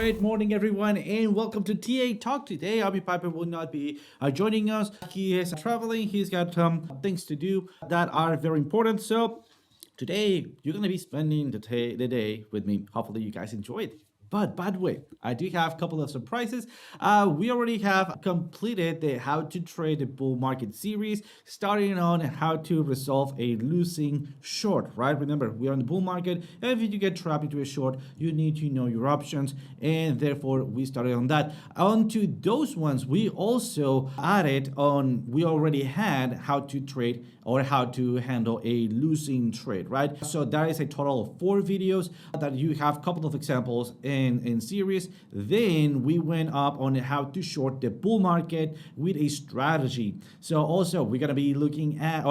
Great morning, everyone, and welcome to TA Talk. Today, Abby Piper will not be joining us. He is traveling. He's got things to do that are very important. So today, you're going to be spending the day with me. Hopefully, you guys enjoy it. But by the way, I do have a couple of surprises. We already have completed the How to Trade the Bull Market series, starting on how to resolve a losing short, right? Remember, we are in the bull market, and if you get trapped into a short, you need to know your options, and therefore we started on that. Onto those ones, we also added on, we already had how to trade or how to handle a losing trade, right? So that is a total of 4 videos that you have a couple of examples in series. Then we went up on how to short the bull market with a strategy. So also we're gonna be looking at,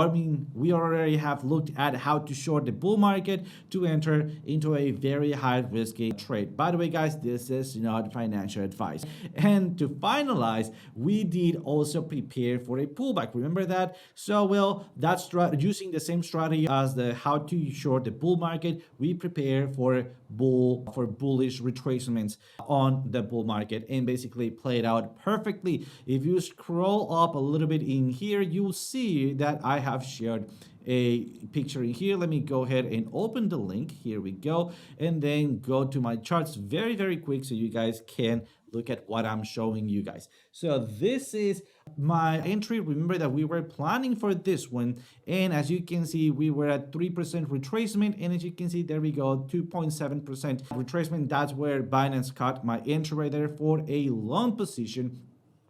we already have looked at how to short the bull market to enter into a very high risky trade. By the way, guys, this is not financial advice. And to finalize, we did also prepare for a pullback. Remember that? So well, that's using the same strategy as the how to short the bull market. We prepare for bullish retracements on the bull market and basically play it out perfectly. If you scroll up a little bit in here, you'll see that I have shared a picture in here. Let me go ahead and open the link. Here we go. And then go to my charts very quick so you guys can look at what I'm showing you guys. So this is my entry. Remember that we were planning for this one, and as you can see, we were at 3% retracement, and as you can see, there we go, 2.7% retracement. That's where Binance cut my entry right there for a long position.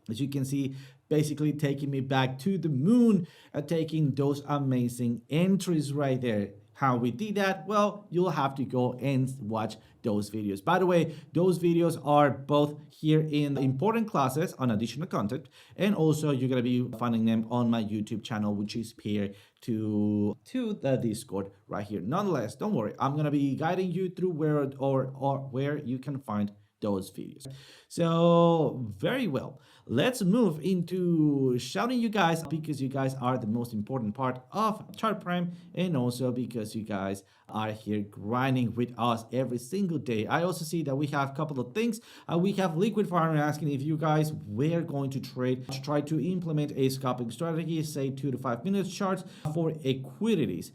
As you can see, basically taking me back to the moon, taking those amazing entries right there. How we did that? Well, you'll have to go and watch those videos. By the way, those videos are both here in the important classes on additional content, and also you're gonna be finding them on my YouTube channel, which is here to the Discord right here. Nonetheless, don't worry, I'm gonna be guiding you through where you can find those videos. So very well, let's move into shouting you guys, because you guys are the most important part of Chart Prime, and also because you guys are here grinding with us every single day. I also see that we have a couple of things. We have Liquid Farmer asking if you guys were going to try to implement a scalping strategy, say 2 to 5 minutes charts for equities,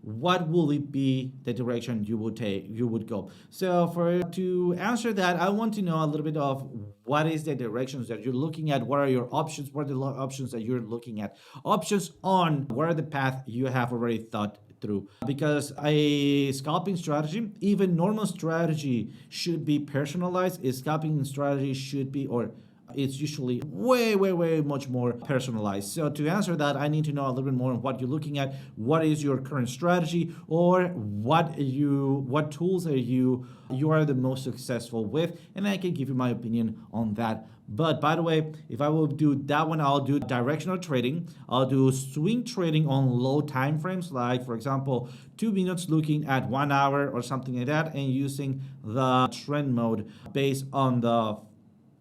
what will it be the direction you would go? So to answer that, I want to know a little bit of what is the directions that you're looking at, what are your options, what are the options that you're looking at, options on what are the path you have already thought through, because a scalping strategy, even normal strategy, should be personalized. A scalping strategy should be, or it's usually way much more personalized. So to answer that, I need to know a little bit more on what you're looking at, what is your current strategy, or what tools are you are the most successful with, and I can give you my opinion on that. But by the way, if I will do that one, I'll do directional trading, I'll do swing trading on low time frames, like for example 2 minutes, looking at 1 hour or something like that, and using the trend mode based on the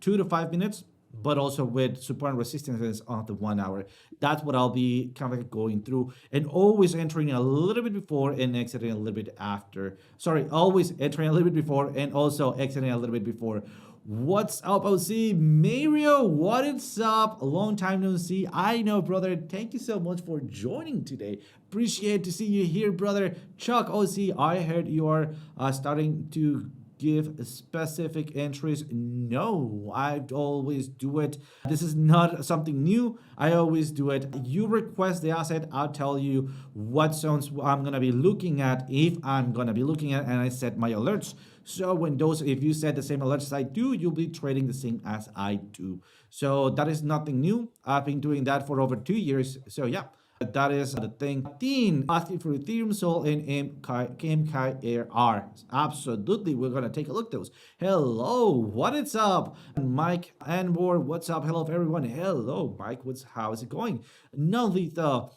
2 to 5 minutes, but also with support and resistances on the 1 hour. That's what I'll be kind of going through, and always entering a little bit before and exiting a little bit after. Sorry, always entering a little bit before and also exiting a little bit before. What's up, OC? Mario, what is up? A long time no see. I know, brother. Thank you so much for joining today. Appreciate to see you here, brother. Chuck, OC, I heard you are starting to give specific entries. No, I always do it. This is not something new. I always do it. You request the asset, I'll tell you what zones I'm gonna be looking at, if I'm gonna be looking at, and I set my alerts. So if you set the same alerts as I do, you'll be trading the same as I do. So that is nothing new. I've been doing that for over 2 years. So yeah, that is the thing. Dean asking for Ethereum, Sol, and MKR. Absolutely, we're gonna take a look at those. Hello, what is up? Mike Anbor, what's up? Hello everyone. Hello, Mike. How is it going? Nolita,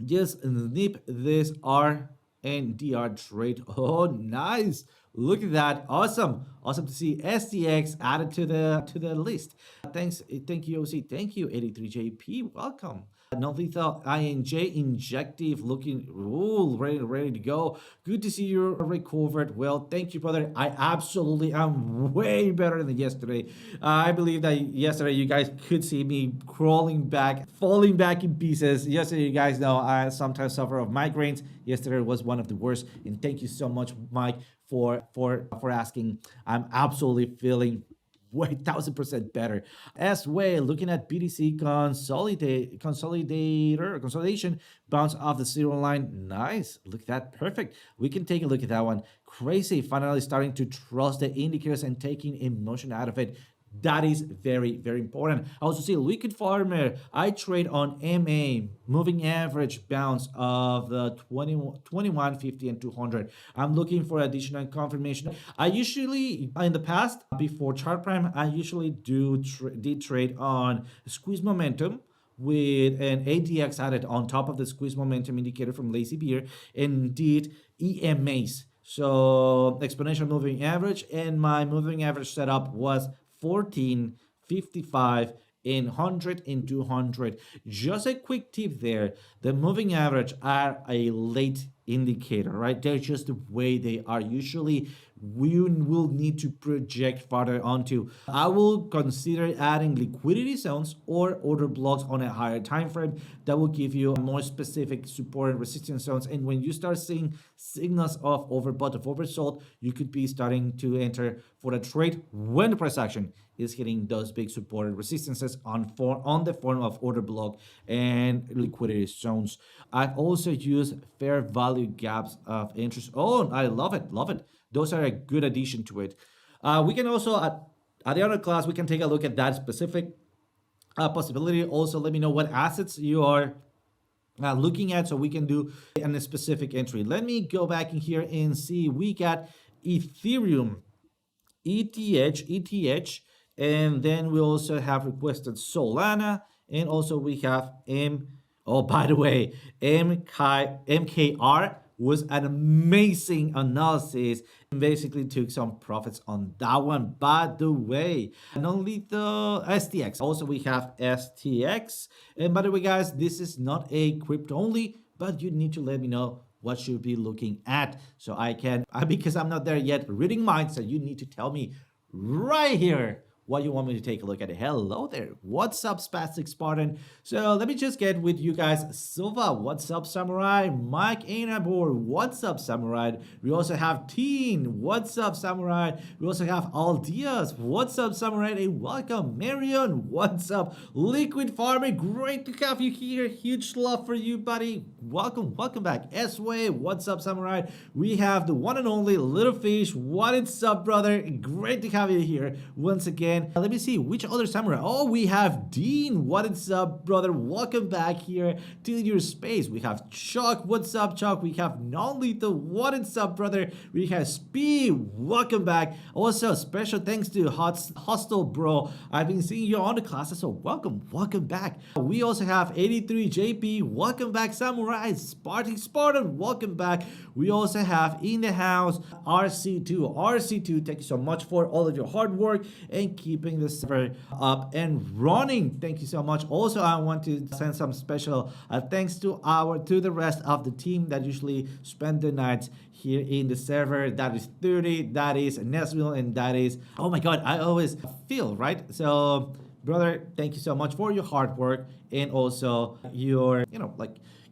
just nip this R and DR trade. Oh, nice. Look at that. Awesome. Awesome to see STX added to the list. Thank you, OC. Thank you, 83JP. Welcome. Non-lethal INJ injective looking ready to go. Good to see you recovered. Well, thank you, brother. I absolutely am way better than yesterday. I believe that yesterday you guys could see me crawling back, falling back in pieces. Yesterday, you guys know I sometimes suffer of migraines. Yesterday was one of the worst. And thank you so much, Mike, for asking. I'm absolutely feeling way 1000% better. As well, looking at BTC consolidation bounce off the zero line. Nice. Look at that. Perfect. We can take a look at that one. Crazy. Finally starting to trust the indicators and taking emotion out of it. That is very, very important. I also see Liquid Farmer. I trade on MA, moving average bounce of the 21, 50, and 200. I'm looking for additional confirmation. I usually, in the past, before Chart Prime, I usually did trade on squeeze momentum with an ADX added on top of the squeeze momentum indicator from Lazy Beer, and did EMAs. So exponential moving average, and my moving average setup was 14, 55, and 100 and 200. Just a quick tip there. The moving average are a late indicator, right? They're just the way they are. Usually we will need to project farther onto. I will consider adding liquidity zones or order blocks on a higher time frame that will give you more specific support and resistance zones. And when you start seeing signals of overbought, of oversold, you could be starting to enter for the trade when the price action is hitting those big support and resistances on the form of order block and liquidity zones. I've also used fair value gaps of interest. Oh, I love it. Those are a good addition to it. We can also, at the other class, we can take a look at that specific possibility. Also, let me know what assets you are looking at so we can do a specific entry. Let me go back in here and see. We got Ethereum, ETH, and then we also have requested Solana, and also we have oh, by the way, MKR was an amazing analysis and basically took some profits on that one. By the way, and only the STX. Also, we have STX. And by the way, guys, this is not a crypto only, but you need to let me know what should be looking at so I can, because I'm not there yet reading minds, so you need to tell me right here what you want me to take a look at. Hello there. What's up, Spastic Spartan? So let me just get with you guys. Silva, what's up, Samurai? Mike Ainabor, what's up, Samurai? We also have Teen, what's up, Samurai? We also have Aldias, what's up, Samurai? Hey, welcome. Marion, what's up? Liquid Farming, great to have you here. Huge love for you, buddy. Welcome back. S-Way, what's up, Samurai? We have the one and only Little Fish. What's up, brother? Great to have you here once again. Let me see which other samurai. Oh, we have Dean. What is up, brother? Welcome back here to your space. We have Chuck. What's up, Chuck? We have Non-Lethal. What is up, brother? We have Speed. Welcome back. Also, special thanks to Hostel Bro. I've been seeing you on the classes, so welcome back. We also have 83JP. Welcome back, Samurai. Spartan. Welcome back. We also have in the house RC2. Thank you so much for all of your hard work and keeping the server up and running. Thank you so much. Also, I want to send some special thanks to the rest of the team that usually spend the nights here in the server. That is 30, that is Nesville, and that is, oh my god, I always feel right. So brother, thank you so much for your hard work and also your,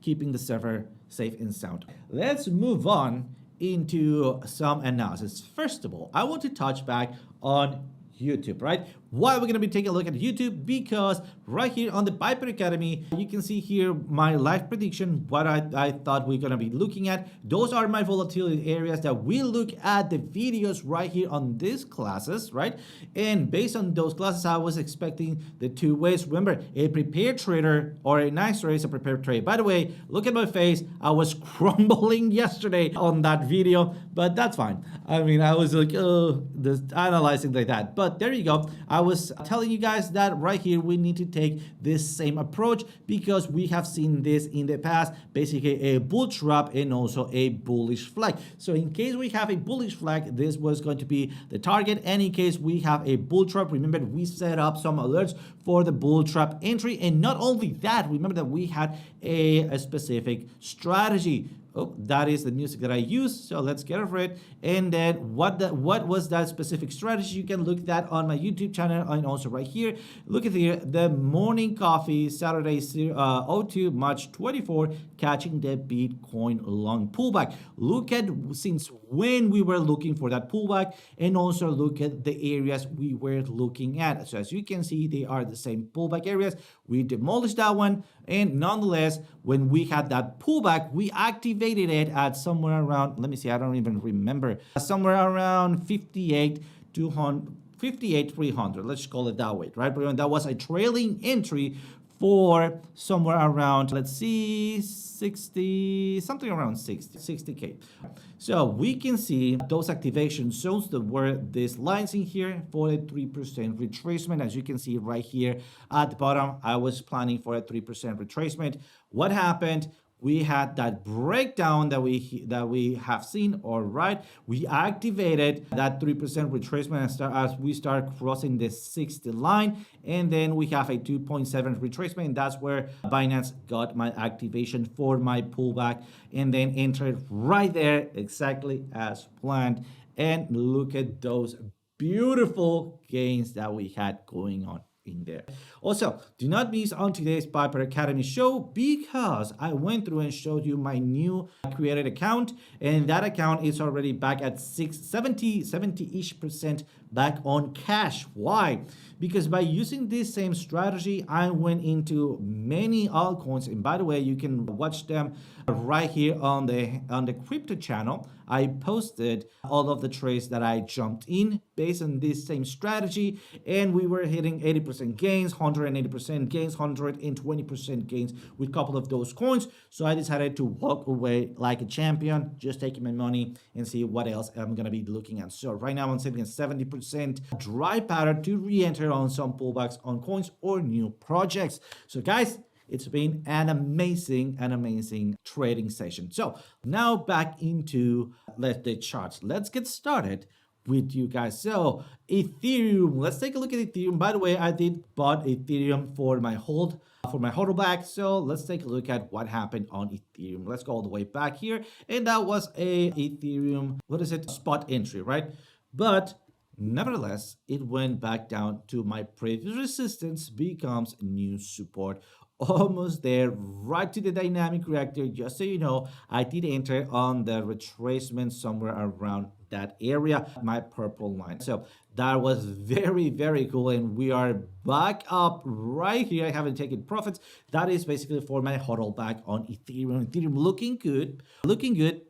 keeping the server safe and sound. Let's move on into some analysis. First of all, I want to touch back on YouTube, right? Why are we going to be taking a look at YouTube? Because right here on the Piper Academy, you can see here my live prediction, what I thought we're going to be looking at. Those are my volatility areas that we look at the videos right here on these classes, right? And based on those classes, I was expecting the two ways. Remember, a prepared trader or a nice trader is a prepared trade. By the way, look at my face. I was crumbling yesterday on that video, but that's fine. I mean, I was like, just analyzing like that. But there you go. I was telling you guys that right here we need to take this same approach because we have seen this in the past, basically a bull trap and also a bullish flag. So in case we have a bullish flag, this was going to be the target, and in case we have a bull trap, remember we set up some alerts for the bull trap entry. And not only that, remember that we had a specific strategy. Oh, that is the music that I use, so let's get over it. And then what was that specific strategy? You can look that on my YouTube channel and also right here. Look at here, the morning coffee, Saturday 02 March 24, catching the Bitcoin long pullback. Look at since when we were looking for that pullback, and also look at the areas we were looking at. So as you can see, they are the same pullback areas. We demolished that one, and nonetheless, when we had that pullback, we activated it at somewhere around, let me see, I don't even remember, somewhere around 58,300. Let's call it that way, right? But that was a trailing entry for somewhere around, let's see, 60, something around 60K. So we can see those activation zones that were these lines in here for a 3% retracement. As you can see right here at the bottom, I was planning for a 3% retracement. What happened? We had that breakdown that we have seen. All right, we activated that 3% retracement as we start crossing the 60 line, and then we have a 2.7 retracement, and that's where Binance got my activation for my pullback, and then entered right there exactly as planned. And look at those beautiful gains that we had going on in there. Also, do not miss on today's Piper Academy show, because I went through and showed you my new created account, and that account is already back at 70-ish% back on cash. Why? Because by using this same strategy, I went into many altcoins, and by the way, you can watch them right here on the crypto channel. I posted all of the trades that I jumped in based on this same strategy, and we were hitting 80% gains, 180% gains, 120% gains with a couple of those coins. So I decided to walk away like a champion, just taking my money and see what else I'm gonna be looking at. So right now I'm sitting at 70% dry powder to re-enter on some pullbacks on coins or new projects. So guys, it's been an amazing trading session. So now back into the charts. Let's get started with you guys. So Ethereum, let's take a look at Ethereum. By the way, I did bought Ethereum for my hodl back. So let's take a look at what happened on Ethereum. Let's go all the way back here, and that was a Ethereum, what is it, spot entry, right? But nevertheless, it went back down to my previous resistance, becomes new support. Almost there, right to the dynamic reactor. Just so you know, I did enter on the retracement somewhere around that area, my purple line. So that was very cool, and we are back up right here. I haven't taken profits. That is basically for my hodl back on Ethereum. Ethereum looking good,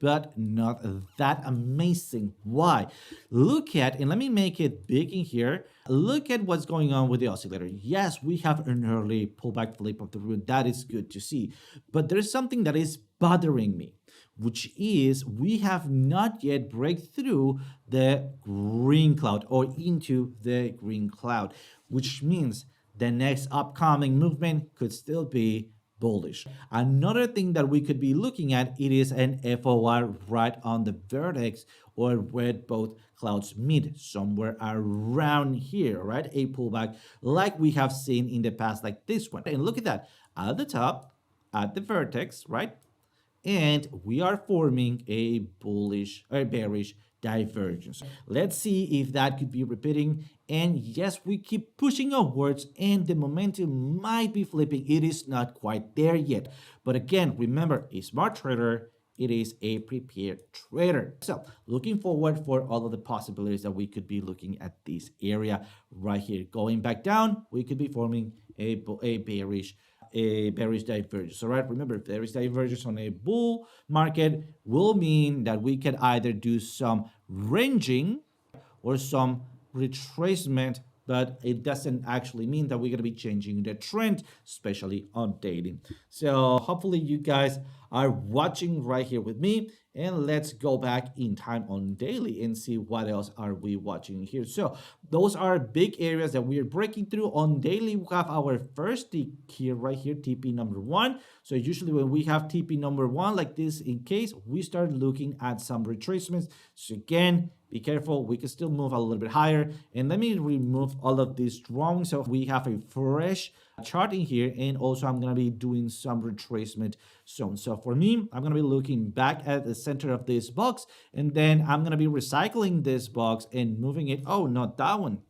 but not that amazing. Why? Look at, and let me make it big in here. Look at what's going on with the oscillator. Yes, we have an early pullback flip of the root. That is good to see, but there's something that is bothering me, which is we have not yet break through the green cloud or into the green cloud, which means the next upcoming movement could still be bullish. Another thing that we could be looking at, it is an FOR right on the vertex, or where both clouds meet, somewhere around here, right? A pullback like we have seen in the past, like this one. And look at that, at the top, at the vertex, right? And we are forming a bullish or bearish divergence. Let's see if that could be repeating. And yes, we keep pushing upwards, and the momentum might be flipping. It is not quite there yet. But again, remember, a smart trader, it is a prepared trader. So looking forward for all of the possibilities that we could be looking at this area right here. Going back down, we could be forming a bearish divergence. All right, remember, bearish divergence on a bull market will mean that we can either do some ranging or some retracement, but it doesn't actually mean that we're going to be changing the trend, especially on daily. So hopefully you guys are watching right here with me, and let's go back in time on daily and see what else are we watching here. So Those are big areas that we are breaking through. On daily, we have our first tick here, right here, TP number one. So usually when we have TP number one like this, in case we start looking at some retracements. So again, be careful, we can still move a little bit higher. And let me remove all of these drawings so we have a fresh chart in here. And also I'm gonna be doing some retracement zones. So for me, I'm gonna be looking back at the center of this box, and then I'm gonna be recycling this box and moving it. Oh, not that one.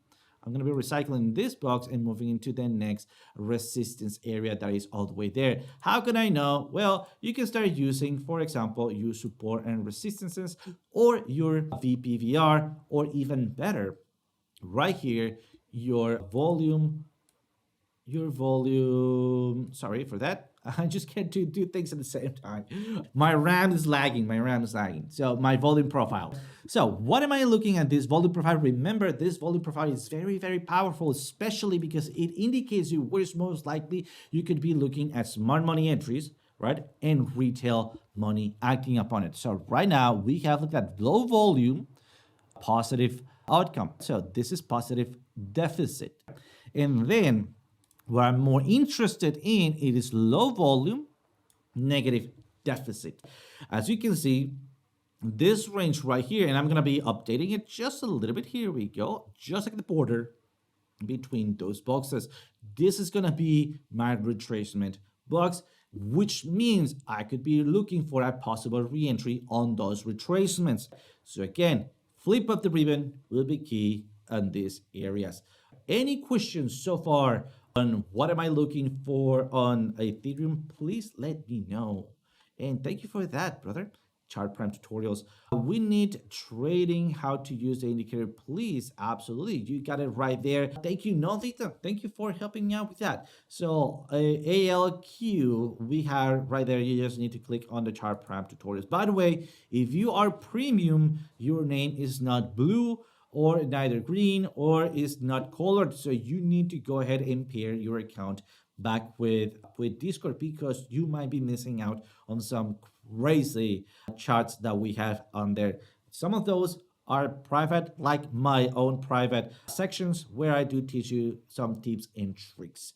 I'm going to be recycling this box and moving into the next resistance area that is all the way there. How can I know? Well, you can start using, for example, your support and resistances, or your VPVR, or even better, right here, your volume, sorry for that. I just can't do things at the same time. My RAM is lagging. So my volume profile. So what am I looking at this volume profile? Remember, this volume profile is very, very powerful, especially because it indicates you where it's most likely you could be looking at smart money entries, right? And retail money acting upon it. So right now we have looked at low volume, positive outcome. So this is positive deficit. And then what I'm more interested in, it is low volume, negative deficit. As you can see, this range right here, and I'm going to be updating it just a little bit. Here we go, just like the border between those boxes. This is going to be my retracement box, which means I could be looking for a possible re-entry on those retracements. So again, flip of the ribbon will be key on these areas. Any questions so far on what am I looking for on Ethereum? Please let me know. And thank you for that, brother. Chart Prime tutorials. We need trading, how to use the indicator. Please, absolutely, you got it right there. Thank you, Nolita. Thank you for helping me out with that. So ALQ, we have right there. You just need to click on the Chart Prime tutorials. By the way, if you are premium, your name is not blue, or neither green, or is not colored. So you need to go ahead and pair your account back with Discord, because you might be missing out on some crazy charts that we have on there. Some of those are private, like my own private sections where I do teach you some tips and tricks.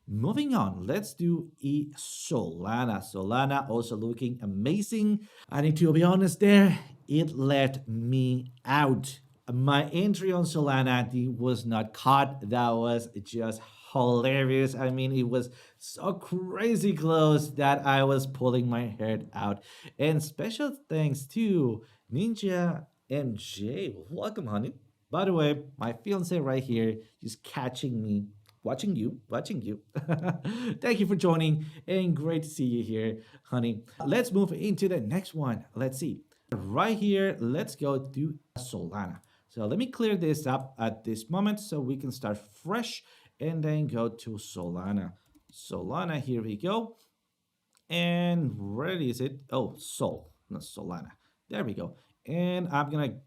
Moving on, let's do Solana. Solana also looking amazing. I need to be honest there, it let me out. My entry on Solana was not caught. That was just hilarious. I mean, it was so crazy close that I was pulling my hair out. And special thanks to Ninja MJ. Welcome, honey. By the way, my fiance right here is catching me, watching you. Thank you for joining, and great to see you here, honey. Let's move into the next one. Let's see. Right here, let's go to Solana. So let me clear this up at this moment so we can start fresh and then go to Solana. Solana, here we go. And where is it? Oh, not Solana. There we go. And I'm going to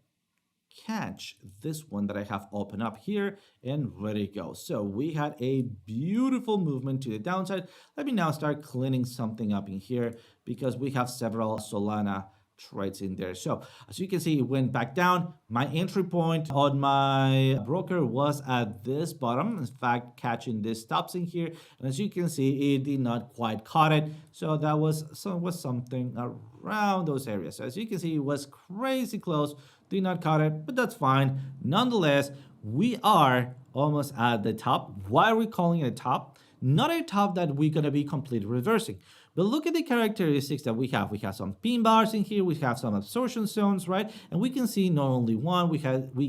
catch this one that I have open up here, and ready to go. So we had a beautiful movement to the downside. Let me now start cleaning something up in here, because we have several Solana trades in there. So as you can see, it went back down. My entry point on my broker was at this bottom, in fact catching this stops in here, and as you can see, it did not quite caught it. So that was something around those areas. So as you can see, it was crazy close, did not caught it, but that's fine. Nonetheless, we are almost at the top. Why are we calling it a top? Not a top that we're going to be completely reversing. But look at the characteristics that we have. We have some pin bars in here. We have some absorption zones, right? And we can see not only one, we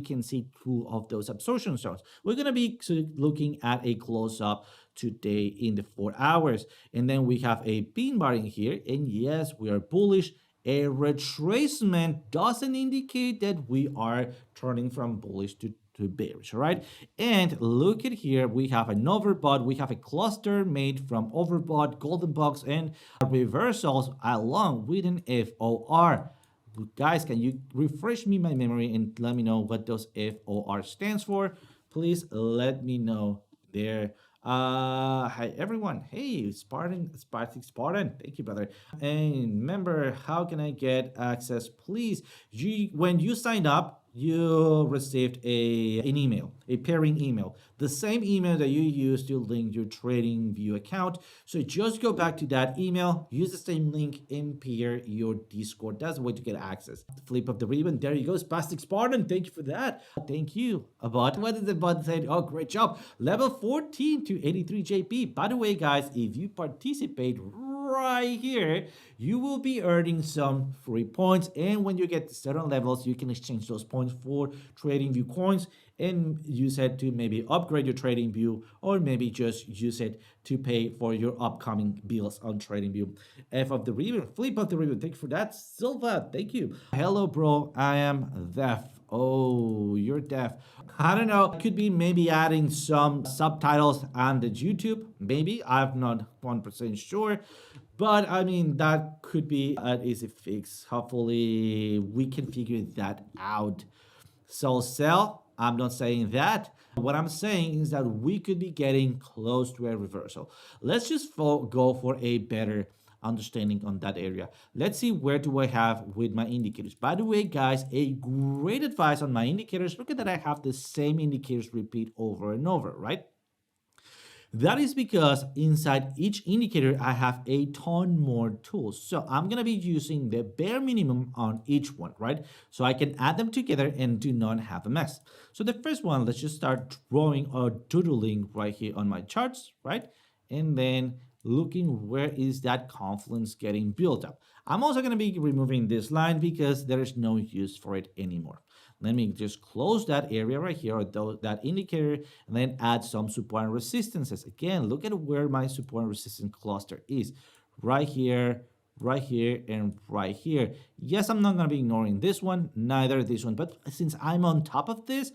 can see two of those absorption zones. We're going to be looking at a close-up today in the 4 hours. And then we have a pin bar in here. And yes, we are bullish. A retracement doesn't indicate that we are turning from bullish to bearish, right? And look at here, we have an overbought, we have a cluster made from overbought, golden box, and reversals along with an FOR. Guys, can you refresh me my memory and let me know what those FOR stands for? Please let me know there. Hi everyone. Hey, Spartan, thank you, brother. And remember, how can I get access? Please, when you sign up, you received an email, a pairing email, the same email that you use to link your trading view account. So just go back to that email, use the same link, and pair your Discord. That's the way to get access. Flip of the ribbon. There you go, Spastic Spartan. Thank you for that. Thank you. About what did the bot say? Oh, great job. Level 14 to 83 JP. By the way, guys, if you participate right here, you will be earning some free points, and when you get to certain levels, you can exchange those points for trading view coins and use it to maybe upgrade your trading view, or maybe just use it to pay for your upcoming bills on trading view. F of the ribbon, flip of the ribbon. Thank you for that. Silva, thank you. Hello, bro, I am deaf. Oh, you're deaf. I don't know. Could be maybe adding some subtitles on the YouTube. Maybe. I'm not 1% sure. But I mean, that could be an easy fix. Hopefully, we can figure that out. So, sell, I'm not saying that. What I'm saying is that we could be getting close to a reversal. Let's just go for a better understanding on that area. Let's see, where do I have with my indicators. By the way, guys, a great advice on my indicators. Look at that, I have the same indicators repeat over and over, right? That is because inside each indicator, I have a ton more tools. So I'm going to be using the bare minimum on each one, right? So I can add them together and do not have a mess. So the first one, let's just start drawing or doodling right here on my charts, right? And then looking where is that confluence getting built up. I'm also going to be removing this line because there is no use for it anymore. Let me just close that area right here, or that indicator, and then add some support and resistances. Again, look at where my support and resistance cluster is. Right here, and right here. Yes, I'm not going to be ignoring this one, neither this one, but since I'm on top of this,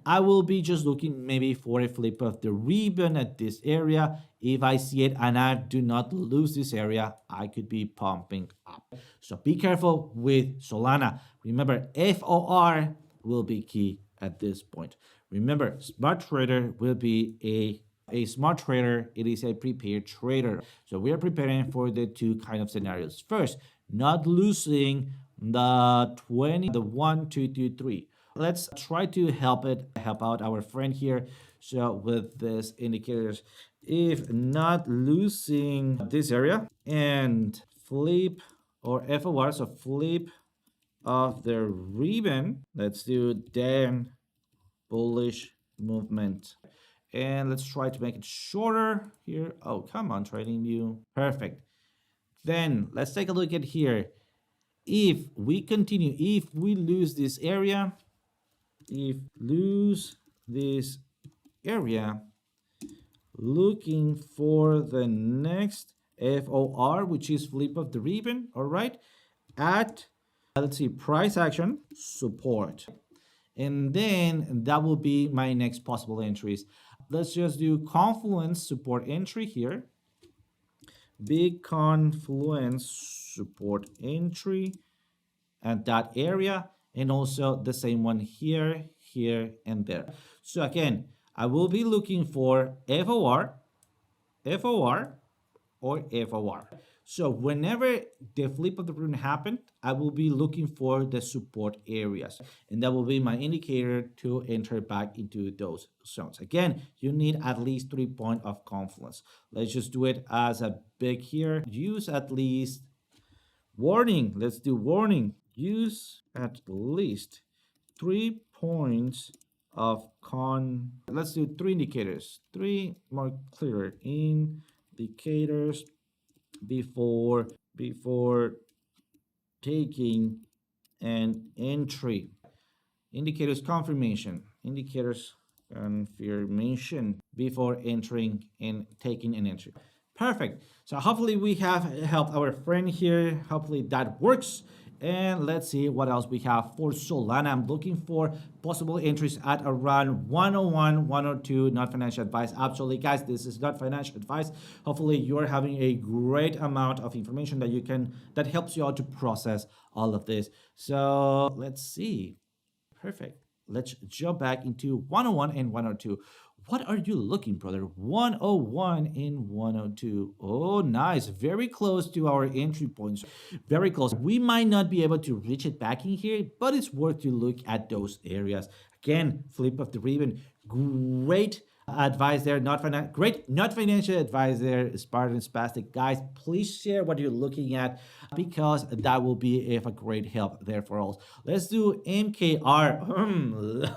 I will be just looking maybe for a flip of the ribbon at this area. If I see it and I do not lose this area, I could be pumping up. So be careful with Solana. Remember, FOR will be key at this point. Remember, smart trader will be a smart trader. It is a prepared trader. So we are preparing for the two kind of scenarios. First, not losing the 20, the 1, 2, 2, 3. Let's try to help out our friend here. So with this indicators, if not losing this area and flip or FOR, so flip of the ribbon, let's do then bullish movement, and let's try to make it shorter here. Oh, come on, trading view. Perfect. Then let's take a look at here. If we continue, if we lose this area, looking for the next FOR, which is flip of the ribbon, all right, at let's see, price action support, and then that will be my next possible entries. Let's just do confluence support entry here, big confluence support entry at that area, and also the same one here, and there. So again, I will be looking for FOR, or FOR. So whenever the flip of the ribbon happened, I will be looking for the support areas, and that will be my indicator to enter back into those zones. Again, you need at least 3 points of confluence. Let's just do it as a big here. Use at least warning. Let's do warning. Use at least 3 points of let's do 3 indicators. 3 more clear indicators before taking an entry. Indicators confirmation before entering and taking an entry. Perfect. So hopefully we have helped our friend here. Hopefully that works. And let's see what else we have for Solana. I'm looking for possible entries at around 101, 102. Not financial advice. Absolutely, guys, this is not financial advice. Hopefully you're having a great amount of information that helps you out to process all of this. So let's see. Perfect. let's jump back into 101 and 102. What are you looking, brother? 101 and 102. Oh, nice. Very close to our entry points. Very close. We might not be able to reach it back in here, but it's worth to look at those areas. Again, flip of the ribbon. Great advice there. Not financial advice there. Spartan Spastic. Guys, please share what you're looking at because that will be of a great help there for us. Let's do MKR.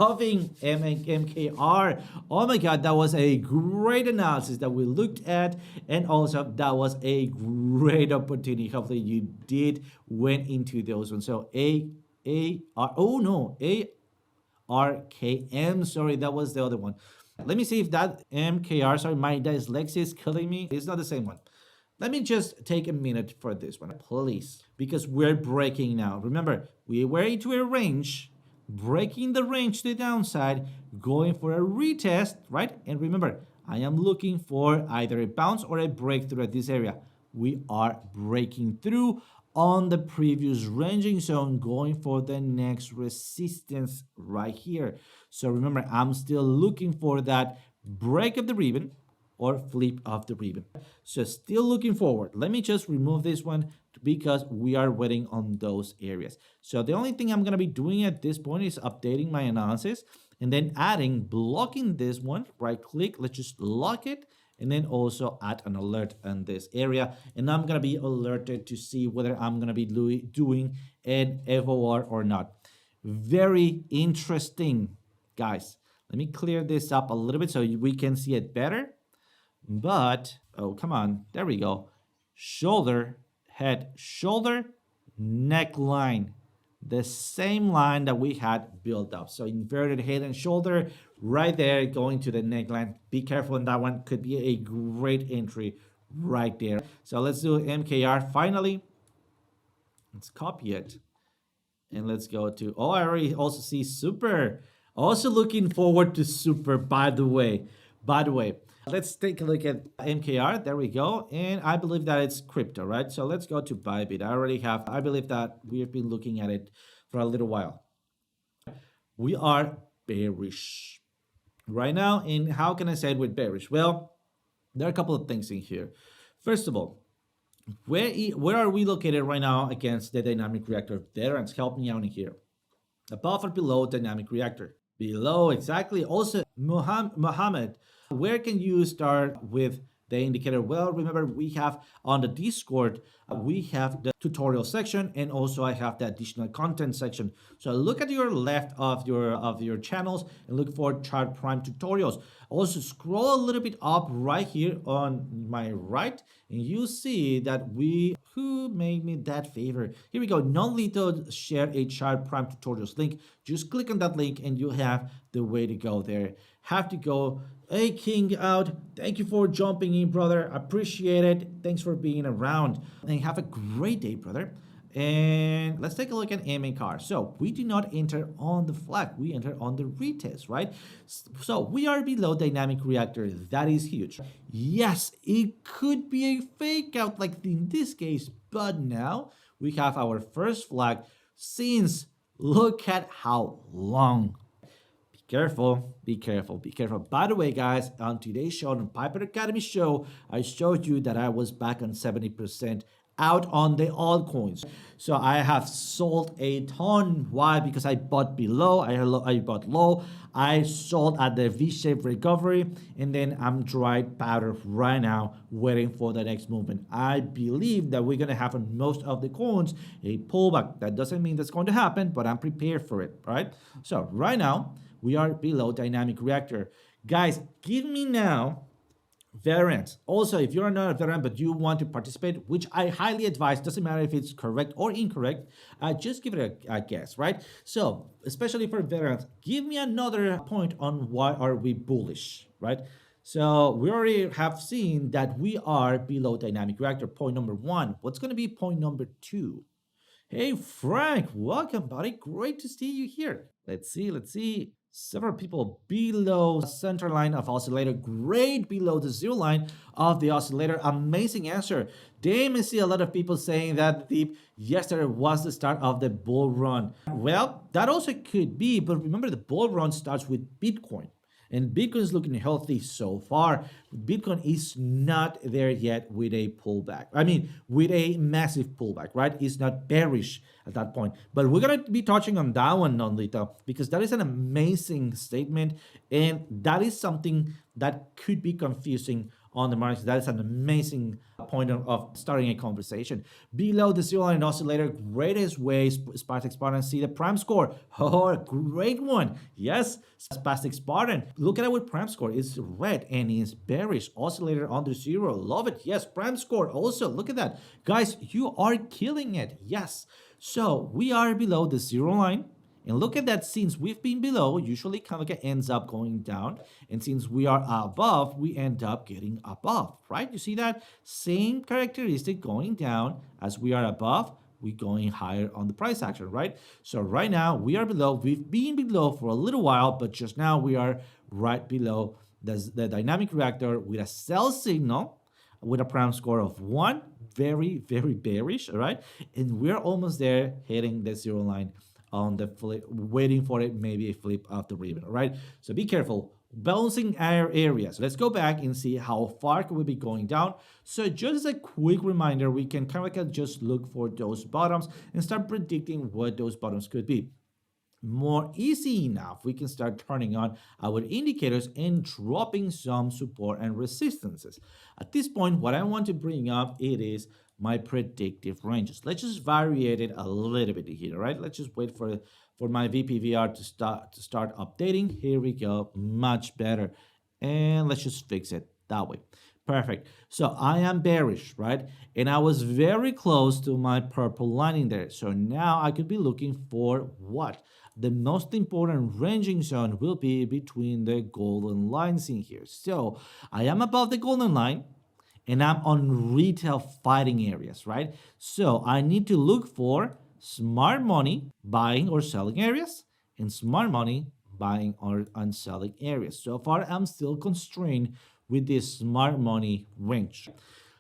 Loving MKR. Oh my god, that was a great analysis that we looked at, and also that was a great opportunity. Hopefully you did went into those ones. So RKM, sorry, that was the other one. Let me see if that MKR, sorry, my dyslexia is killing me. It's not the same one. Let me just take a minute for this one, please, because we're breaking now. Remember, we were into a range, breaking the range to the downside, going for a retest, right? And remember, I am looking for either a bounce or a breakthrough at this area. We are breaking through on the previous ranging zone, going for the next resistance right here. So remember, I'm still looking for that break of the ribbon or flip of the ribbon. So still looking forward. Let me just remove this one because we are waiting on those areas. So the only thing I'm going to be doing at this point is updating my analysis and then blocking this one, right click, let's just lock it, and then also add an alert on this area, and I'm gonna be alerted to see whether I'm gonna be doing an FOR or not. Very interesting, guys. Let me clear this up a little bit so we can see it better. But oh, come on, there we go. Shoulder, head, shoulder, neckline, the same line that we had built up. So inverted head and shoulder right there going to the neckline. Be careful in that one. Could be a great entry right there. So let's do MKR finally. Let's copy it. And let's go to, oh, I already also see Super. Also looking forward to Super, by the way. Let's take a look at MKR. There we go. And I believe that it's crypto, right? So let's go to Bybit. I believe that we've been looking at it for a little while. We are bearish right now. And how can I say it with bearish? Well, there are a couple of things in here. First of all, where are we located right now against the dynamic reactor? Veterans, help me out in here. Above or below dynamic reactor? Below, exactly. Also, Mohammed, where can you start with the indicator? Well, remember, we have on the Discord, we have the tutorial section, and also I have the additional content section. So look at your left of your channels and look for chart prime tutorials. Also scroll a little bit up right here on my right, and you see that who made me that favor? Here we go. Non-lethal share a chart prime tutorials link. Just click on that link and you have the way to go there. Have to go. Hey, King out. Thank you for jumping in, brother. Appreciate it. Thanks for being around. And have a great day, brother. And let's take a look at MKR. So we do not enter on the flag. We enter on the retest, right? So we are below dynamic reactor. That is huge. Yes, it could be a fake out like in this case, but now we have our first flag since look at how long. Careful, be careful, be careful. By the way, guys, on today's show, on Piper Academy show, I showed you that I was back on 70% out on the altcoins. So I have sold a ton. Why? Because I bought below, I bought low, I sold at the V-shaped recovery, and then I'm dry powder right now, waiting for the next movement. I believe that we're gonna have on most of the coins a pullback. That doesn't mean that's going to happen, but I'm prepared for it, right? So right now, we are below dynamic reactor. Guys, give me now variance. Also, if you're not a veteran but you want to participate, which I highly advise, doesn't matter if it's correct or incorrect, just give it a guess, right? So, especially for veterans, give me another point on why are we bullish, right? So we already have seen that we are below dynamic reactor, point number one. What's going to be point number two? Hey, Frank, welcome, buddy. Great to see you here. Let's see. several people below the center line of oscillator, great below the zero line of the oscillator. Amazing answer. Damn, I see a lot of people saying that the yesterday was the start of the bull run. Well, that also could be, but remember the bull run starts with Bitcoin. And Bitcoin is looking healthy so far. Bitcoin is not there yet with a pullback. I mean, with a massive pullback, right? It's not bearish at that point. But we're going to be touching on that one, Nonlita, because that is an amazing statement. And that is something that could be confusing on the market. That is an amazing point of starting a conversation. Below the zero line oscillator, greatest way, Spastic Spartan, see the prime score. Oh, great one. Yes, Spastic Spartan. Look at our prime score. It's red and it's bearish. Oscillator under zero. Love it. Yes, prime score also. Look at that. Guys, you are killing it. Yes. So we are below the zero line. And look at that, since we've been below, usually kind of ends up going down. And since we are above, we end up getting above, right? You see that? Same characteristic going down as we are above, we going higher on the price action, right? So right now we are below. We've been below for a little while, but just now we are right below the dynamic reactor with a sell signal with a prime score of 1, very, very bearish, all right? And we're almost there hitting the zero line on the flip, waiting for it, maybe a flip of the ribbon, all right? So be careful. Bouncing areas. Let's go back and see how far can we be going down. So just as a quick reminder, we can kind of just look for those bottoms and start predicting what those bottoms could be. More easy enough, we can start turning on our indicators and dropping some support and resistances. At this point, what I want to bring up, it is my predictive ranges. Let's just vary it a little bit here, right? Let's just wait for my VPVR to start updating. Here we go, much better. And let's just fix it that way. Perfect. So I am bearish, right? And I was very close to my purple lining there. So now I could be looking for what? The most important ranging zone will be between the golden lines in here. So I am above the golden line and I'm on retail fighting areas, right? So I need to look for smart money buying or selling areas and smart money buying or selling areas. So far, I'm still constrained with this smart money range.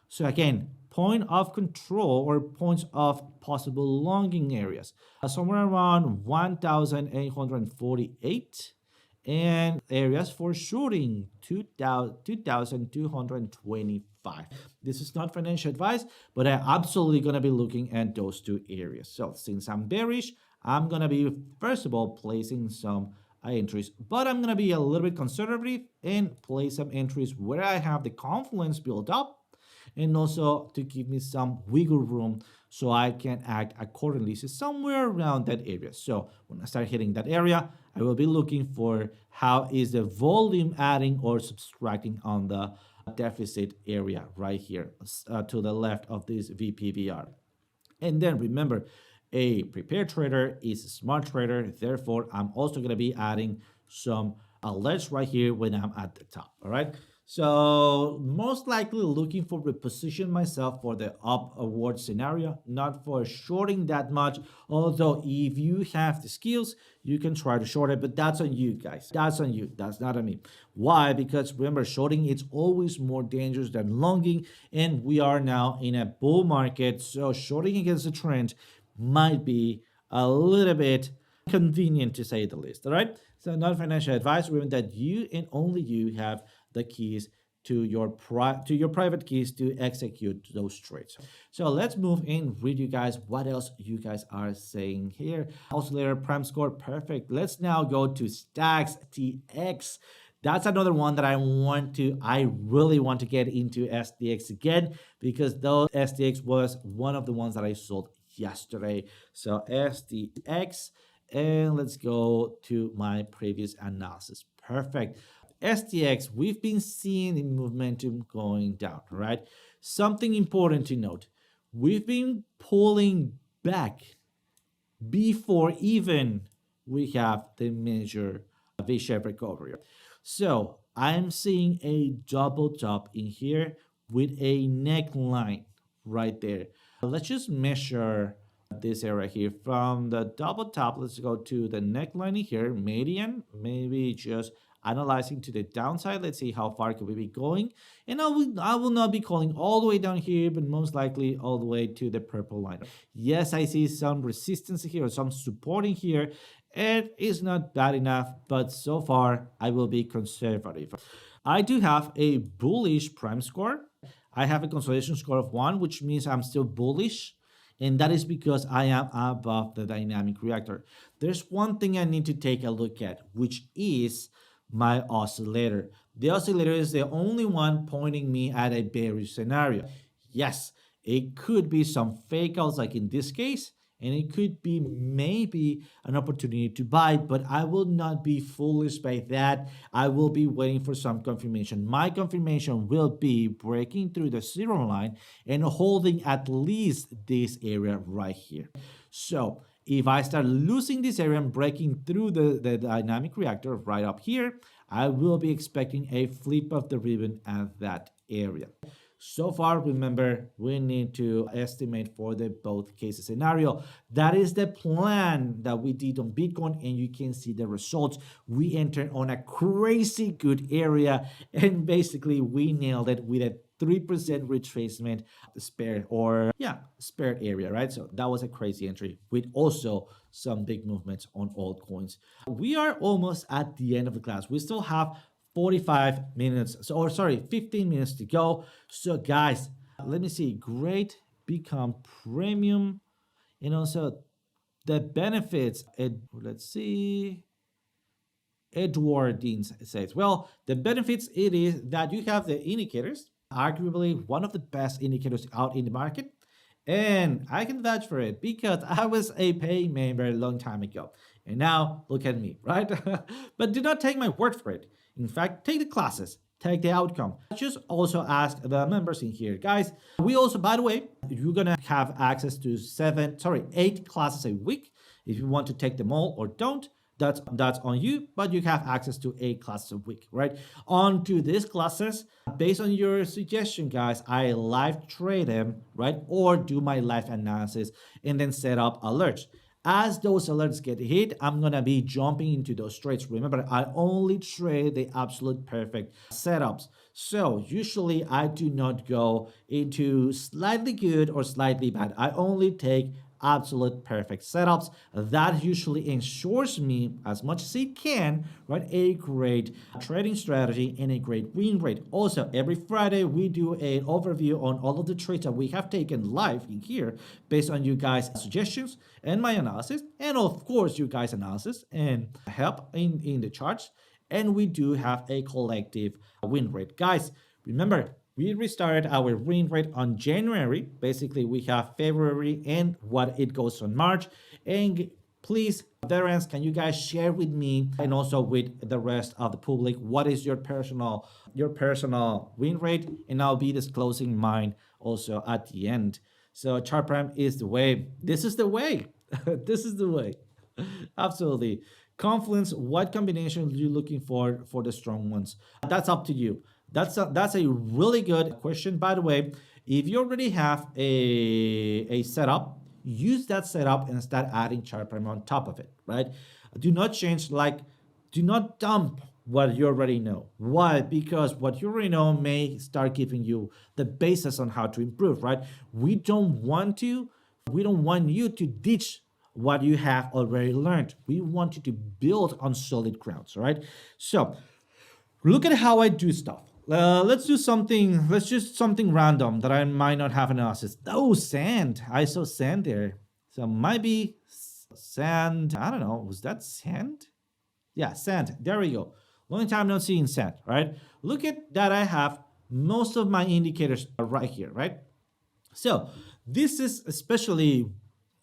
So again, point of control or points of possible longing areas, somewhere around 1,848, and areas for shorting 2,225. This is not financial advice, but I'm absolutely going to be looking at those two areas. So since I'm bearish, I'm going to be, first of all, placing some entries, but I'm going to be a little bit conservative and place some entries where I have the confidence built up, and also to give me some wiggle room so I can act accordingly. So somewhere around that area. So when I start hitting that area, I will be looking for how is the volume adding or subtracting on the deficit area right here to the left of this VPVR. And then remember, a prepared trader is a smart trader. Therefore, I'm also going to be adding some alerts right here when I'm at the top. All right. So most likely looking for reposition myself for the upward scenario, not for shorting that much. Although if you have the skills, you can try to short it, but that's on you guys. That's on you. That's not on me. Why? Because remember, shorting it's always more dangerous than longing, and we are now in a bull market. So shorting against the trend might be a little bit convenient to say the least. All right. So not financial advice. Remember that you and only you have the keys to your private keys to execute those trades. So let's move in, read you guys what else you guys are saying here. Oscillator prime score, perfect. Let's now go to Stacks TX. That's another one that I really want to get into STX again, because those STX was one of the ones that I sold yesterday. So STX, and let's go to my previous analysis. Perfect. STX, we've been seeing the momentum going down, right? Something important to note, we've been pulling back before even we have the major V-shaped recovery. So I'm seeing a double top in here with a neckline right there. Let's just measure this area here. From the double top, let's go to the neckline here, median, maybe just analyzing to the downside. Let's see how far could we be going. And I will not be calling all the way down here, but most likely all the way to the purple line. Yes, I see some resistance here or some supporting here. It is not bad enough, but so far I will be conservative. I do have a bullish prime score. I have a consolidation score of 1, which means I'm still bullish. And that is because I am above the dynamic reactor. There's one thing I need to take a look at, which is my oscillator. The oscillator is the only one pointing me at a bearish scenario. Yes, it could be some fake outs like in this case, and it could be maybe an opportunity to buy, but I will not be foolish by that. I will be waiting for some confirmation. My confirmation will be breaking through the 0 line and holding at least this area right here. So if I start losing this area and breaking through the dynamic reactor right up here, I will be expecting a flip of the ribbon at that area. So far, remember, we need to estimate for the both cases scenario. That is the plan that we did on Bitcoin, and you can see the results. We entered on a crazy good area, and basically we nailed it with a 3% retracement spared area, right? So that was a crazy entry with also some big movements on altcoins. We are almost at the end of the class. We still have 45 minutes, 15 minutes to go. So guys, let me see, great become premium, and also the benefits. Let's see, Edward Dean says, well, the benefits it is that you have the indicators, arguably one of the best indicators out in the market. And I can vouch for it because I was a paying member a long time ago. And now look at me, right? But do not take my word for it. In fact, take the classes, take the outcome. Just also ask the members in here. Guys, we also, by the way, you're gonna have access to 8 classes a week. If you want to take them all or don't, that's on you, but you have access to 8 classes a week, right? On to these classes, based on your suggestion, guys, I live trade them, right? Or do my live analysis and then set up alerts. As those alerts get hit, I'm gonna be jumping into those trades. Remember, I only trade the absolute perfect setups. So usually I do not go into slightly good or slightly bad. I only take absolute perfect setups. That usually ensures me as much as it can, right, a great trading strategy and a great win rate. Also, every Friday we do an overview on all of the trades that we have taken live in here based on you guys' suggestions and my analysis, and of course you guys' analysis and help in the charts. And we do have a collective win rate. Guys, remember, we restarted our win rate on January. Basically, we have February and what it goes on March. And please, veterans, can you guys share with me and also with the rest of the public what is your personal win rate? And I'll be disclosing mine also at the end. So Chart Prime is the way. This is the way. This is the way. Absolutely. Confluence, what combination are you looking for the strong ones? That's up to you. That's a really good question. By the way, if you already have a setup, use that setup and start adding chart prime on top of it, right? Do not change, do not dump what you already know. Why? Because what you already know may start giving you the basis on how to improve, right? We don't want you to ditch what you have already learned. We want you to build on solid grounds, right? So look at how I do stuff. Let's do something random that I might not have analysis. Oh, sand. I saw sand there. So might be sand. I don't know. Was that sand? Yeah, sand. There we go. Long time not seeing sand, right? Look at that. I have most of my indicators are right here, right? So this is especially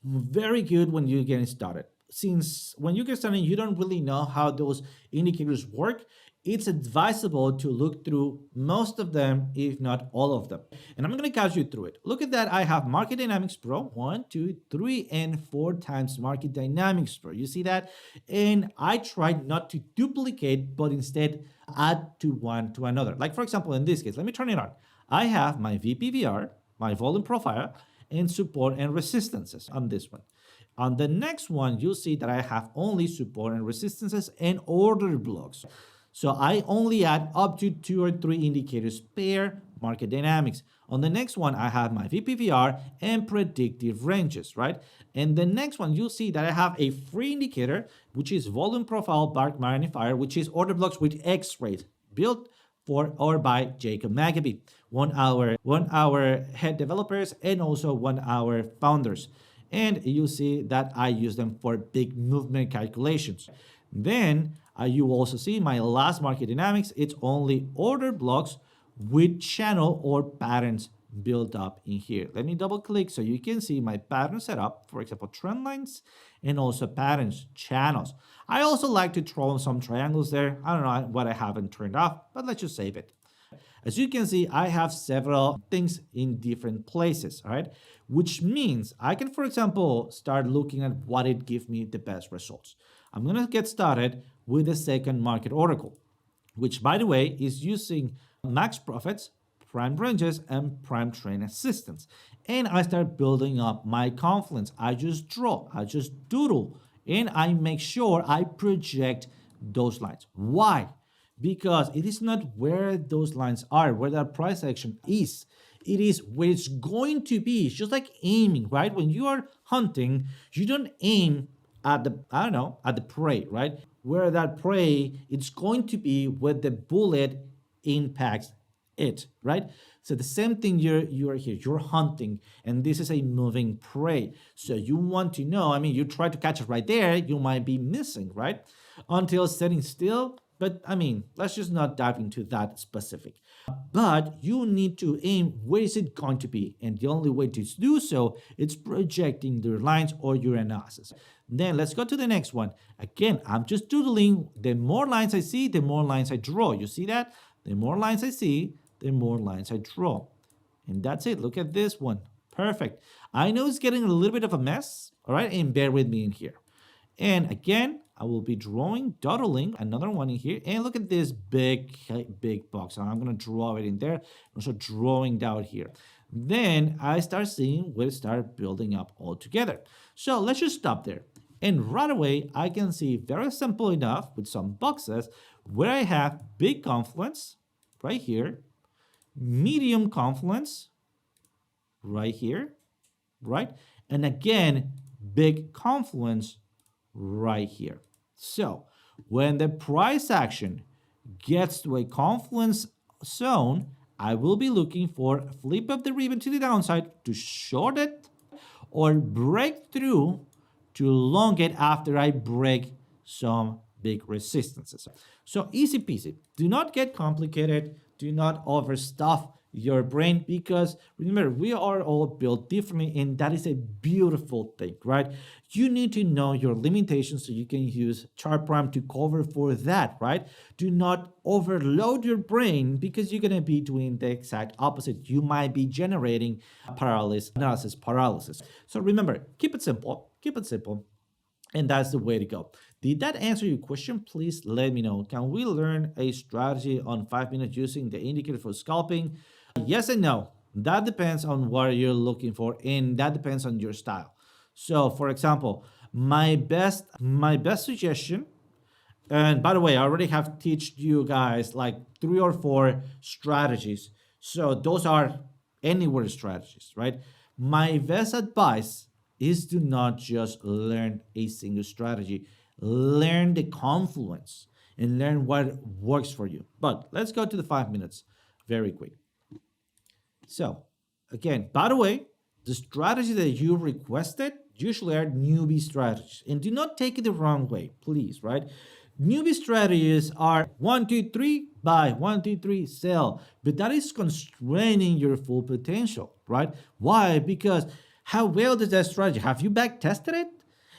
very good when you're getting started. Since when you get started, you don't really know how those indicators work. It's advisable to look through most of them, if not all of them. And I'm going to guide you through it. Look at that. I have Market Dynamics Pro, 1, 2, 3, and 4 times Market Dynamics Pro. You see that? And I tried not to duplicate, but instead add to one to another. Like for example, in this case, let me turn it on. I have my VPVR, my volume profile, and support and resistances on this one. On the next one, you'll see that I have only support and resistances and order blocks. So I only add up to 2 or 3 indicators per market dynamics. On the next one, I have my VPVR and predictive ranges, right? And the next one, you'll see that I have a free indicator, which is volume profile bar magnifier, which is order blocks with X rate built for or by Jacob Maccabee, one our head developers and also one our founders. And you see that I use them for big movement calculations. Then you also see my last market dynamics. It's only order blocks with channel or patterns built up in here. Let me double click so you can see my pattern setup, for example, trend lines and also patterns, channels. I also like to throw in some triangles there. I don't know what I haven't turned off, but let's just save it. As you can see, I have several things in different places, all right? Which means I can, for example, start looking at what it gives me the best results. I'm gonna get started with the second market oracle, which by the way is using max profits, prime ranges, and prime trend assistance. And I start building up my confluence. I just draw, I just doodle, and I make sure I project those lines. Why? Because it is not where those lines are, where that price action is. It is where it's going to be. It's just like aiming, right? When you are hunting, you don't aim at the, I don't know, at the prey, right? Where that prey, it's going to be where the bullet impacts it, right? So the same thing, you are here, you're hunting, and this is a moving prey. So you want to know, I mean, you try to catch it right there, you might be missing, right? Until setting still. But I mean, let's just not dive into that specific. But you need to aim, where is it going to be? And the only way to do so, it's projecting your lines or your analysis. Then let's go to the next one. Again, I'm just doodling. The more lines I see, the more lines I draw. You see that? The more lines I see, the more lines I draw. And that's it. Look at this one. Perfect. I know it's getting a little bit of a mess, all right? And bear with me in here. And again, I will be drawing, doodling, another one in here. And look at this big box. I'm going to draw it in there. Also drawing down here. Then I start seeing where it start building up all together. So let's just stop there. And right away, I can see very simple enough with some boxes where I have big confluence right here, medium confluence right here, right? And again, big confluence right here. So when the price action gets to a confluence zone, I will be looking for flip of the ribbon to the downside to short it or break through to long it after I break some big resistances. So easy peasy. Do not get complicated. Do not overstuff your brain, because remember, we are all built differently, and that is a beautiful thing, right? You need to know your limitations so you can use chart prime to cover for that, right? Do not overload your brain, because you're going to be doing the exact opposite. You might be generating analysis paralysis. So remember, keep it simple, and that's the way to go. Did that answer your question? Please let me know. Can we learn a strategy on 5 minutes using the indicator for scalping? Yes and no. That depends on what you're looking for, and that depends on your style. So for example, my best suggestion, and by the way, I already have taught you guys like 3 or 4 strategies. So those are anywhere strategies, right? My best advice is to not just learn a single strategy. Learn the confluence and learn what works for you. But let's go to the 5 minutes very quick. So again, by the way, the strategy that you requested usually are newbie strategies, and do not take it the wrong way, please, right? Newbie strategies are 1, 2, 3 buy, 1, 2, 3 sell, but that is constraining your full potential, right? Why? Because how well does that strategy? Have you back tested it?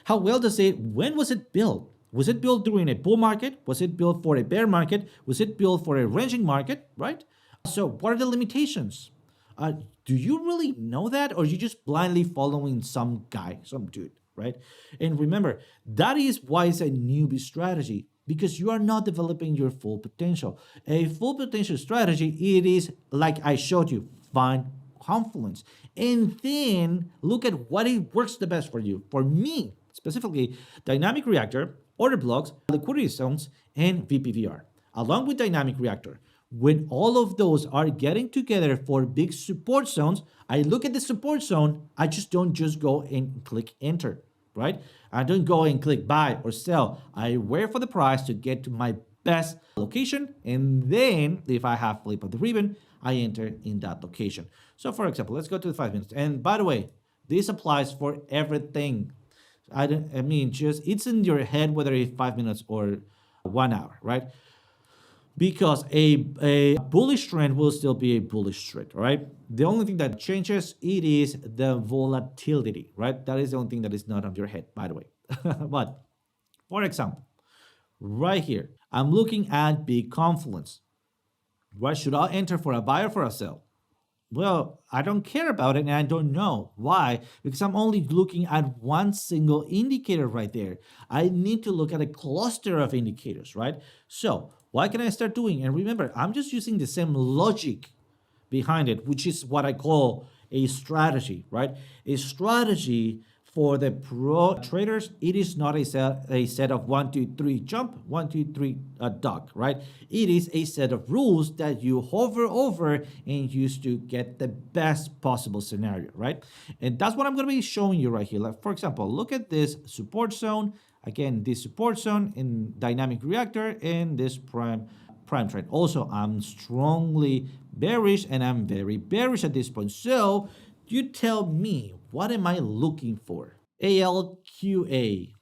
How well does it, when was it built? Was it built during a bull market? Was it built for a bear market? Was it built for a ranging market, right? So what are the limitations? Do you really know that, or are you just blindly following some guy, some dude, right? And remember, that is why it's a newbie strategy, because you are not developing your full potential. A full potential strategy, it is like I showed you, find confluence, and then look at what it works the best for you. For me, specifically, dynamic reactor, order blocks, liquidity zones, and VPVR. Along with dynamic reactor, when all of those are getting together for big support zones, I look at the support zone, I just don't just go and click enter, right? I don't go and click buy or sell. I wait for the price to get to my best location, and then if I have flip of the ribbon, I enter in that location. So for example, let's go to the 5 minutes. And by the way, this applies for everything. I mean, just it's in your head whether it's 5 minutes or 1 hour, right? Because a bullish trend will still be a bullish trend, right? The only thing that changes, it is the volatility, right? That is the only thing that is not on your head, by the way. But for example, right here, I'm looking at big confluence. What should I enter for a buy or for a sell? Well, I don't care about it and I don't know. Why? Because I'm only looking at one single indicator right there. I need to look at a cluster of indicators, right? So what can I start doing? And remember, I'm just using the same logic behind it, which is what I call a strategy, right? A strategy for the pro traders, it is not a set of 1, 2, 3 jump, 1, 2, 3 duck, right? It is a set of rules that you hover over and use to get the best possible scenario, right? And that's what I'm going to be showing you right here. Like, for example, look at this support zone. Again, this support zone in dynamic reactor and this prime trend. Also, I'm strongly bearish and I'm very bearish at this point. So you tell me, what am I looking for? ALQA,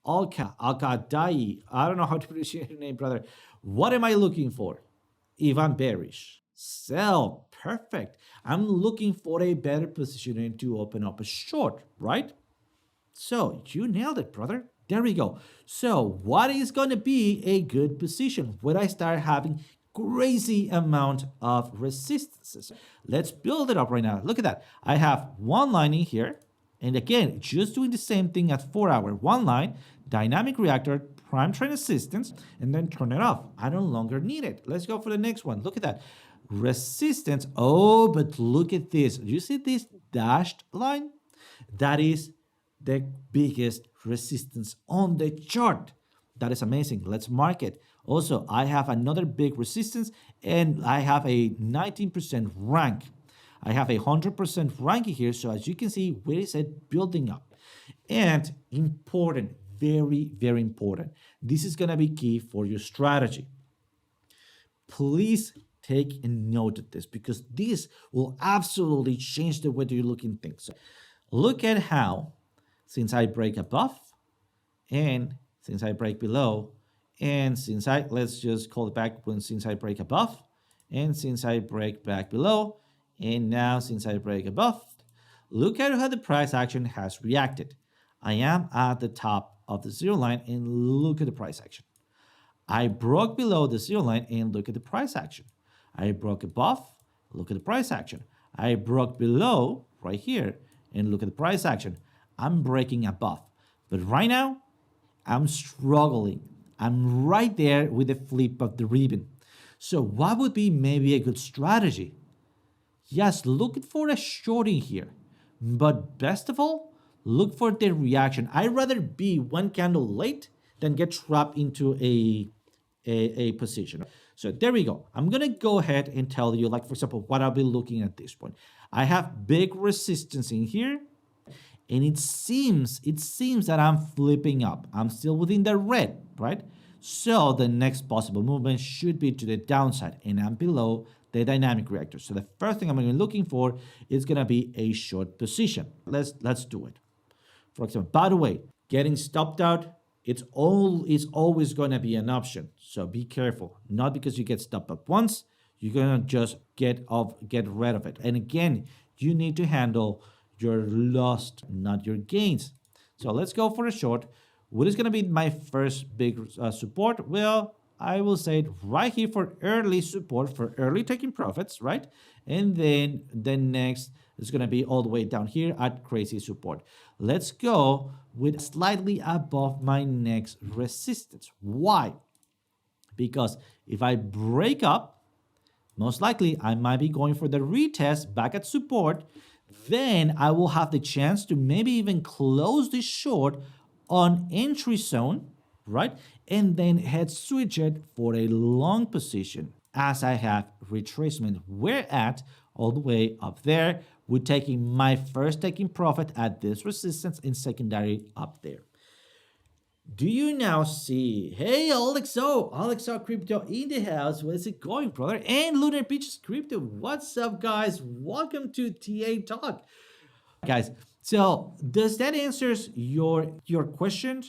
Alkadai. I don't know how to pronounce your name, brother. What am I looking for? If I'm bearish. Sell. Perfect. I'm looking for a better positioning to open up a short, right? So you nailed it, brother. There we go. So what is going to be a good position when I start having crazy amount of resistances? Let's build it up right now. Look at that. I have one line in here. And again, just doing the same thing at 4 hour. One line, dynamic reactor, prime trend resistance, and then turn it off. I no longer need it. Let's go for the next one. Look at that. Resistance. Oh, but look at this. You see this dashed line? That is the biggest resistance on the chart. That is amazing. Let's mark it. Also, I have another big resistance and I have a 19% rank. I have a 100% rank here. So as you can see, where is it building up? And important, very, very important. This is going to be key for your strategy. Please take a note of this because this will absolutely change the way you're looking at things. So look at how, since I break above and since I break below, and since let's just call it back since I break above, and since I break back below, and now since I break above, look at how the price action has reacted. I am at the top of the zero line and look at the price action. I broke below the zero line and look at the price action. I broke above, look at the price action. I broke below right here and look at the price action. I'm breaking above, but right now I'm struggling. I'm right there with the flip of the ribbon. So what would be maybe a good strategy? Yes, look for a short in here, but best of all, look for the reaction. I'd rather be one candle late than get trapped into a position. So there we go. I'm gonna go ahead and tell you, like for example, what I'll be looking at this point. I have big resistance in here, and it seems that I'm flipping up. I'm still within the red, right? So the next possible movement should be to the downside, and I'm below the dynamic reactor. So the first thing I'm going to be looking for is going to be a short position. Let's do it. For example, by the way, getting stopped out, it's always going to be an option. So be careful. Not because you get stopped up once, you're going to just get rid of it. And again, you need to handle your loss, not your gains. So let's go for a short. What is going to be my first big support? Well, I will say it right here for early support, for early taking profits, right? And then the next is going to be all the way down here at crazy support. Let's go with slightly above my next resistance. Why? Because if I break up Most likely, I might be going for the retest back at support. Then I will have the chance to maybe even close this short on entry zone, right? And then head switch it for a long position as I have retracement. We're at all the way up there. We're taking my first taking profit at this resistance in secondary up there. Do you now see? Hey, Alexo Crypto in the house. Where's it going, brother? And Lunar Peaches Crypto. What's up, guys? Welcome to TA Talk, guys. So, does that answers your question?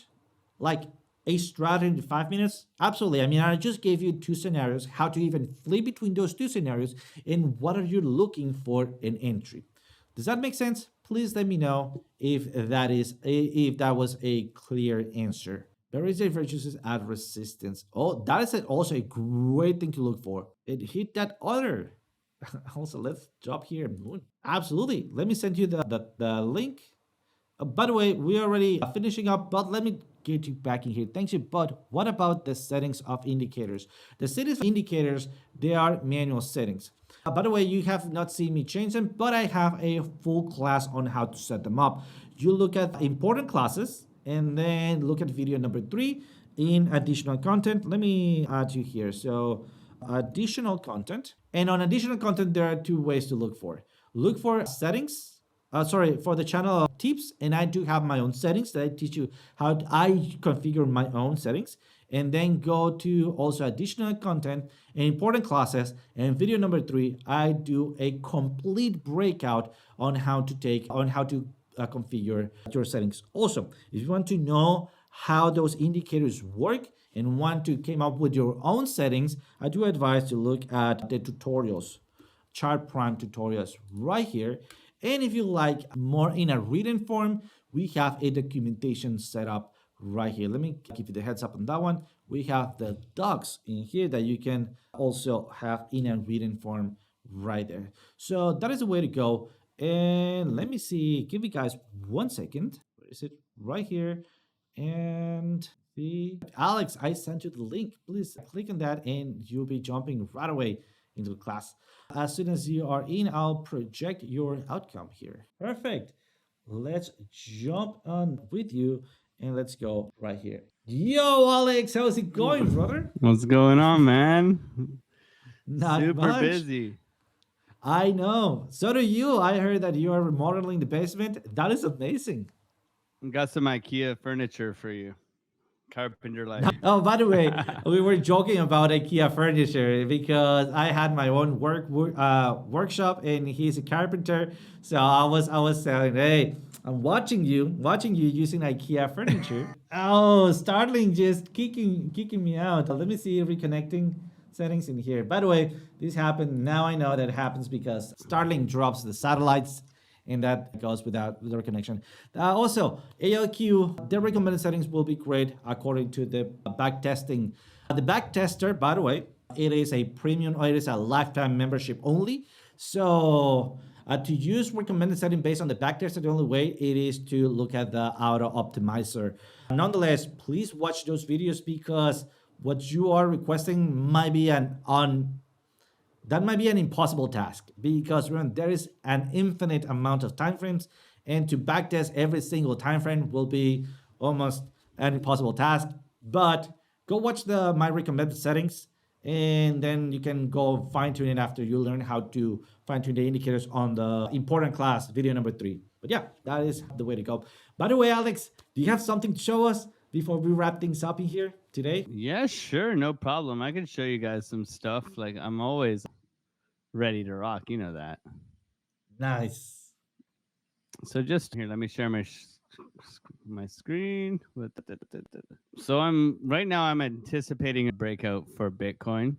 Like a strategy in 5 minutes? Absolutely. I mean, I just gave you two scenarios, how to even flip between those two scenarios, and what are you looking for an entry. Does that make sense? Please let me know if that was a clear answer. There is a purchases at resistance. Oh, that is also a great thing to look for. It hit that other. Also, let's drop here. Absolutely. Let me send you the link. By the way, we're already finishing up, but let me get you back in here. Thanks you. But what about the settings of indicators? The settings of indicators, they are manual settings. By the way, you have not seen me change them, but I have a full class on how to set them up. You look at important classes and then look at video number 3 in additional content. Let me add you here. So additional content. And on additional content, there are two ways to look for. Look for settings. For the channel tips, and I do have my own settings that I teach you how I configure my own settings, and then go to also additional content and important classes, and video number 3 I do a complete breakout on how to configure your settings. Also, if you want to know how those indicators work and want to come up with your own settings, I do advise to look at the tutorials, chart prime tutorials right here. And if you like more in a written form, we have a documentation set up right here. Let me give you the heads up on that one. We have the docs in here that you can also have in a written form right there. So that is the way to go. And let me see, give you guys 1 second. Where is it? Right here. And see, Alex, I sent you the link. Please click on that and you'll be jumping right away into the class. As soon as you are in, I'll project your outcome here. Perfect. Let's jump on with you and let's go right here. Yo, Alex, how's it going, brother? What's going on, man? Not Super much. busy. I know. So do you. I heard that you are remodeling the basement. That is amazing. Got some IKEA furniture for you. Carpenter life. Oh, by the way, we were joking about IKEA furniture because I had my own workshop and he's a carpenter. So I was saying, hey, I'm watching you using IKEA furniture. Oh, Starling just kicking me out. Let me see reconnecting settings in here. By the way, this happened. Now I know that it happens because Starlink drops the satellites and that goes without connection. Also, ALQ, their recommended settings will be great according to the back testing. The back tester, by the way, it is a premium or it is a lifetime membership only. So to use recommended setting based on the back tester, the only way it is to look at the auto optimizer. Nonetheless, please watch those videos because what you are requesting might be that might be an impossible task because there is an infinite amount of time frames, and to backtest every single time frame will be almost an impossible task. But go watch my recommended settings, and then you can go fine tune it after you learn how to fine tune the indicators on the important class, video number 3. But yeah, that is the way to go. By the way, Alex, do you have something to show us before we wrap things up in here today? Yeah, sure, no problem. I can show you guys some stuff. Like I'm always ready to rock. You know that. Nice. So just here, let me share my screen with. So I'm anticipating a breakout for Bitcoin.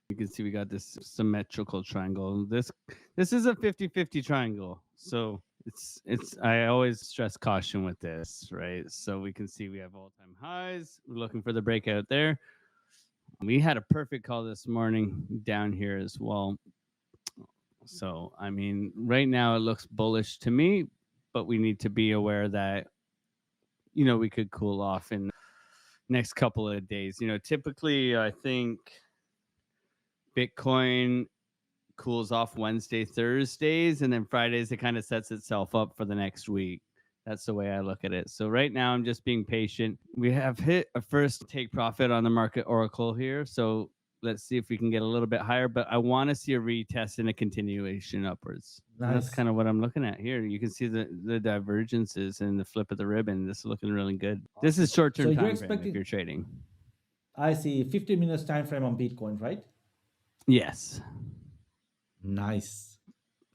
You can see we got this symmetrical triangle. This is a 50-50 triangle. So it's I always stress caution with this, right? So we can see we have all-time highs. We're looking for the breakout there. We had a perfect call this morning down here as well. So I mean, right now it looks bullish to me, but we need to be aware that we could cool off in next couple of days. Typically I think Bitcoin cools off Wednesday, Thursdays, and then Fridays it kind of sets itself up for the next week. That's the way I look at it. So right now I'm just being patient. We have hit a first take profit on the market oracle here. So let's see if we can get a little bit higher, but I want to see a retest and a continuation upwards. Nice. And that's kind of what I'm looking at here. You can see the divergences and the flip of the ribbon. This is looking really good. This is short-term So you're time frame expecting- if you're trading. I see 15 minutes time frame on Bitcoin, right? Yes. Nice.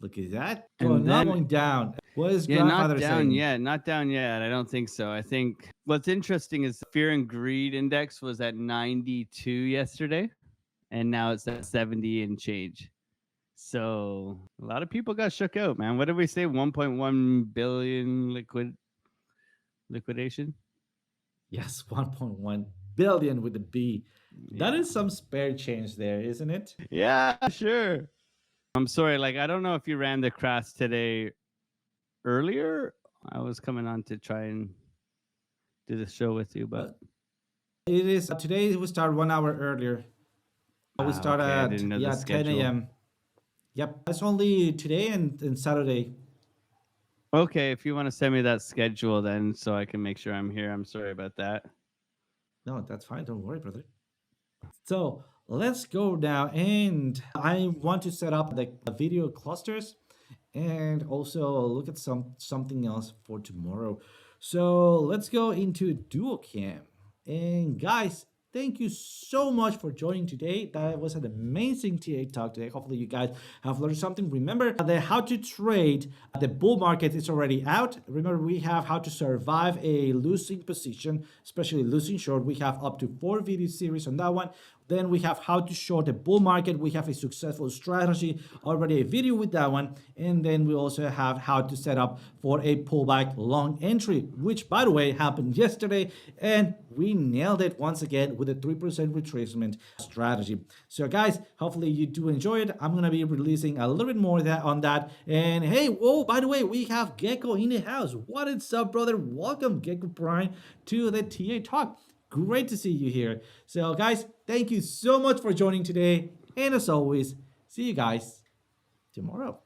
Look at that. And Going then- going down. What is Yeah, grandfather not down saying? yet. Not down yet. I don't think so. I think what's interesting is fear and greed index was at 92 yesterday, and now it's at 70 and change. So a lot of people got shook out, man. What did we say? 1.1 billion liquidation? Yes, 1.1 billion with a B. That Yeah. is some spare change there, isn't it? Yeah, sure. I'm sorry. Like, I don't know if you ran the crash today earlier. I was coming on to try and do the show with you, but It is today. We start 1 hour earlier. We start okay, I at didn't know the 10 schedule. a.m. Yep, it's only today and Saturday. Okay, if you want to send me that schedule then so I can make sure I'm here. I'm sorry about that. No, that's fine. Don't worry, brother. So let's go now, and I want to set up the video clusters and also look at something else for tomorrow. So let's go into dual cam. And guys, thank you so much for joining today. That was an amazing TA talk today. Hopefully you guys have learned something. Remember the how to trade the bull market is already out. Remember, we have how to survive a losing position, especially losing short. We have up to 4 video series on that one. Then we have how to short the bull market. We have a successful strategy, already a video with that one. And then we also have how to set up for a pullback long entry, which by the way happened yesterday. And we nailed it once again with a 3% retracement strategy. So guys, hopefully you do enjoy it. I'm going to be releasing a little bit more on that. And hey, oh, by the way, we have Gecko in the house. What is up, brother? Welcome, Gecko Prime, to the TA Talk. Great to see you here. So guys, thank you so much for joining today. And as always, see you guys tomorrow.